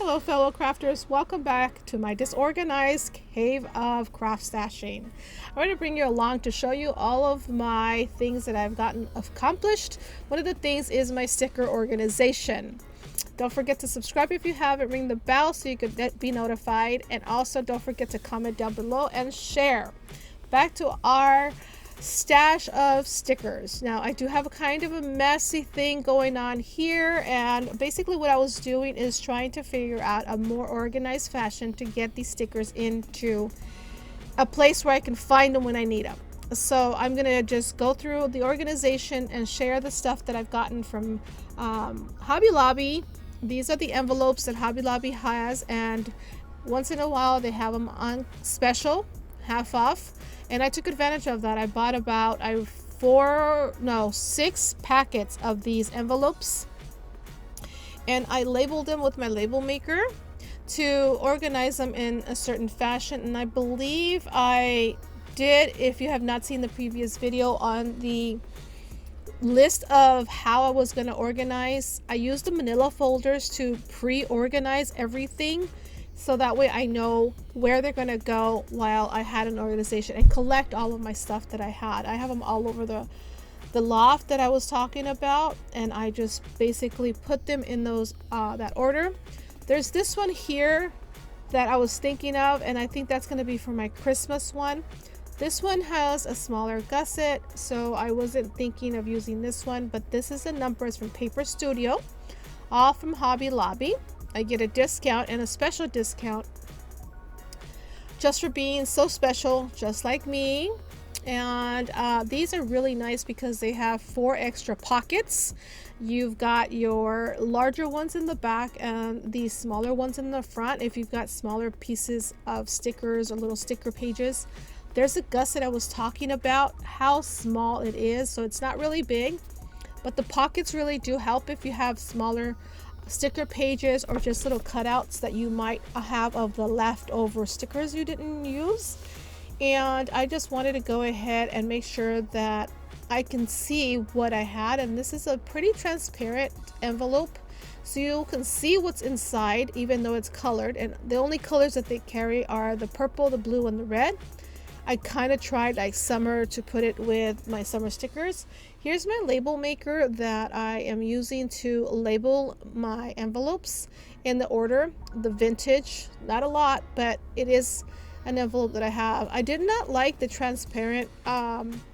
Hello fellow crafters, welcome back to my disorganized cave of craft stashing. I'm going to bring you along to show you all of my things that I've gotten accomplished. One of the things is my sticker organization. Don't forget to subscribe if you haven't, ring the bell so you can be notified, and also don't forget to comment down below and share. Back to our stash of stickers. Now I do have a kind of a messy thing going on here, and basically what I was doing is trying to figure out a more organized fashion to get these stickers into a place where I can find them when I need them. So I'm gonna just go through the organization and share the stuff that I've gotten from Hobby Lobby. These are the envelopes that Hobby Lobby has, and once in a while they have them on special, half off, and I took advantage of that. I bought about 6 packets of these envelopes, and I labeled them with my label maker to organize them in a certain fashion. And I believe I did, if you have not seen the previous video on the list of how I was going to organize, I used the manila folders to pre-organize everything, so that way I know where they're gonna go while I had an organization, and collect all of my stuff that I had. I have them all over the loft that I was talking about, and I just basically put them in those that order. There's this one here that I was thinking of, and I think that's gonna be for my Christmas one. This one has a smaller gusset, so I wasn't thinking of using this one, but this is the numbers from PAPERSTUDIO, all from Hobby Lobby. I get a discount, and a special discount just for being so special, just like me. And these are really nice because they have 4 extra pockets. You've got your larger ones in the back and these smaller ones in the front if you've got smaller pieces of stickers or little sticker pages. There's a gusset I was talking about, how small it is, so it's not really big, but the pockets really do help if you have smaller sticker pages or just little cutouts that you might have of the leftover stickers you didn't use. And I just wanted to go ahead and make sure that I can see what I had, and this is a pretty transparent envelope, so you can see what's inside even though it's colored, and the only colors that they carry are the purple, the blue, and the red. I kind of tried like summer to put it with my summer stickers. Here's my label maker that I am using to label my envelopes in the order, the vintage. Not a lot, but it is an envelope that I have. I did not like the transparent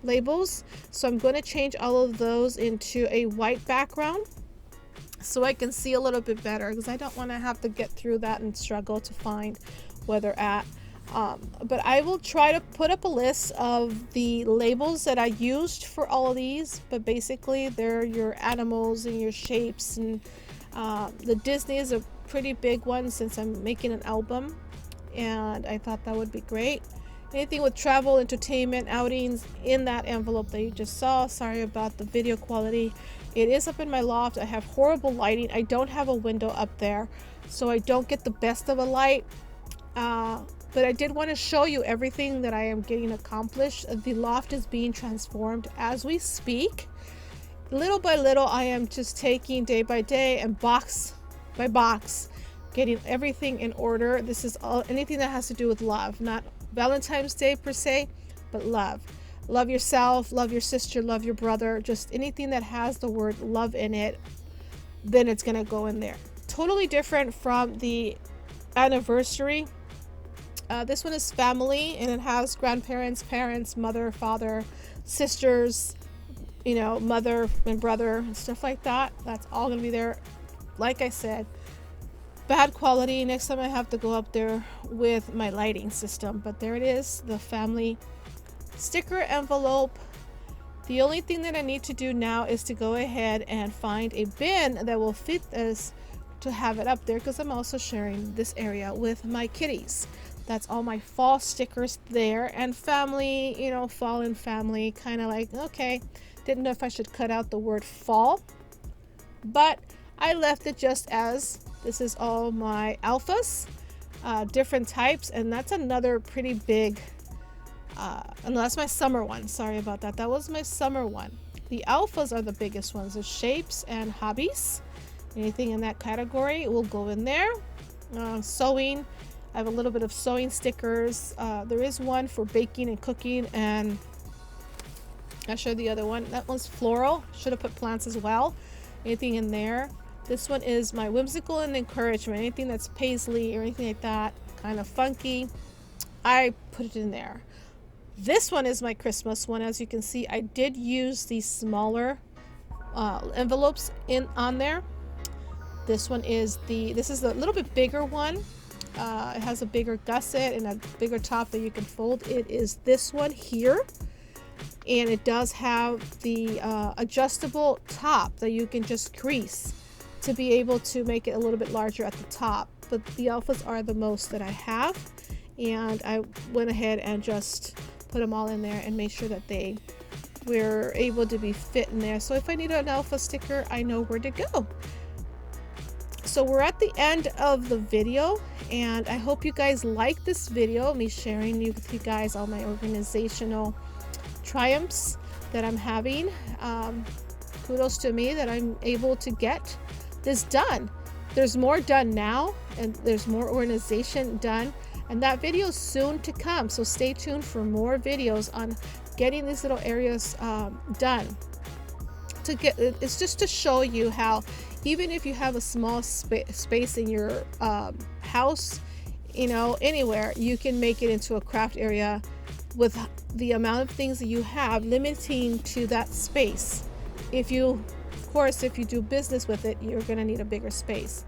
labels, so I'm going to change all of those into a white background so I can see a little bit better, because I don't want to have to get through that and struggle to find where they're at. But I will try to put up a list of the labels that I used for all of these, but basically they're your animals and your shapes, and the Disney is a pretty big one since I'm making an album, and I thought that would be great. Anything with travel, entertainment, outings in that envelope that you just saw. Sorry about the video quality. It is up in my loft. I have horrible lighting. I don't have a window up there, so I don't get the best of a light. But I did want to show you everything that I am getting accomplished. The loft is being transformed as we speak. Little by little, I am just taking day by day and box by box, getting everything in order. This is all, anything that has to do with love, not Valentine's Day per se, but love. Love yourself, love your sister, love your brother, just anything that has the word love in it, then it's gonna go in there. Totally different from the anniversary. This one is family, and it has grandparents, parents, mother, father, sisters, you know, mother and brother and stuff like that. That's all gonna be there. Like I said, bad quality. Next time I have to go up there with my lighting system, but there it is, the family sticker envelope. The only thing that I need to do now is to go ahead and find a bin that will fit this to have it up there, because I'm also sharing this area with my kitties. That's all my fall stickers there, and family, you know, fall and family, kind of like, okay, didn't know if I should cut out the word fall, but I left it just as this is all my alphas, different types, and that's another pretty big, and that's my summer one. Sorry about that. That was my summer one. The alphas are the biggest ones, the shapes and hobbies. Anything in that category will go in there. sewing. I have a little bit of sewing stickers. There is one for baking and cooking, and I showed the other one. That one's floral. Should have put plants as well. Anything in there. This one is my whimsical and encouragement. Anything that's paisley or anything like that, kind of funky, I put it in there. This one is my Christmas one. As you can see, I did use these smaller envelopes on there. This one is this is a little bit bigger one. It has a bigger gusset and a bigger top that you can fold. It is this one here. And it does have the adjustable top that you can just crease to be able to make it a little bit larger at the top. But the alphas are the most that I have, and I went ahead and just put them all in there and made sure that they were able to be fit in there. So if I need an alpha sticker, I know where to go. So we're at the end of the video, and I hope you guys like this video, me sharing with you guys all my organizational triumphs that I'm having. Kudos to me that I'm able to get this done. There's more done now, and there's more organization done, and that video is soon to come, so stay tuned for more videos on getting these little areas done. It's just to show you how even if you have a small space in your house, anywhere, you can make it into a craft area with the amount of things that you have, limiting to that space. Of course, if you do business with it, you're going to need a bigger space.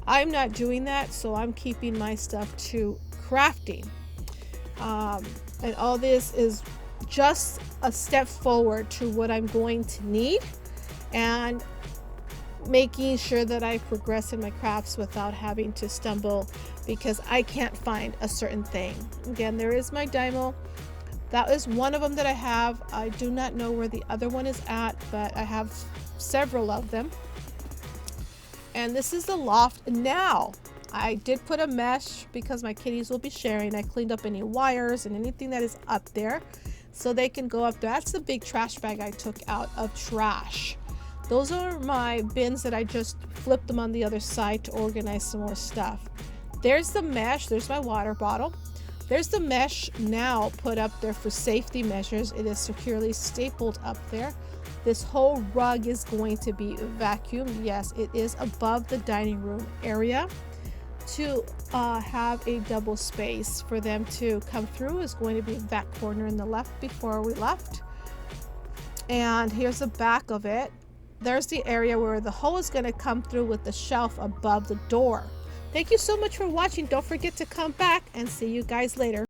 I'm not doing that, so I'm keeping my stuff to crafting. And all this is just a step forward to what I'm going to need, and making sure that I progress in my crafts without having to stumble because I can't find a certain thing. Again, there is my Dymo. That is one of them that I have. I do not know where the other one is at, but I have several of them. And this is the loft. Now, I did put a mesh because my kitties will be sharing. I cleaned up any wires and anything that is up there so they can go up there. That's the big trash bag I took out of trash. Those are my bins that I just flipped them on the other side to organize some more stuff. There's the mesh. There's my water bottle. There's the mesh now put up there for safety measures. It is securely stapled up there. This whole rug is going to be vacuumed. Yes, it is above the dining room area to have a double space for them to come through. Is going to be that corner in the left before we left. And here's the back of it. There's the area where the hole is going to come through with the shelf above the door. Thank you so much for watching. Don't forget to come back, and see you guys later.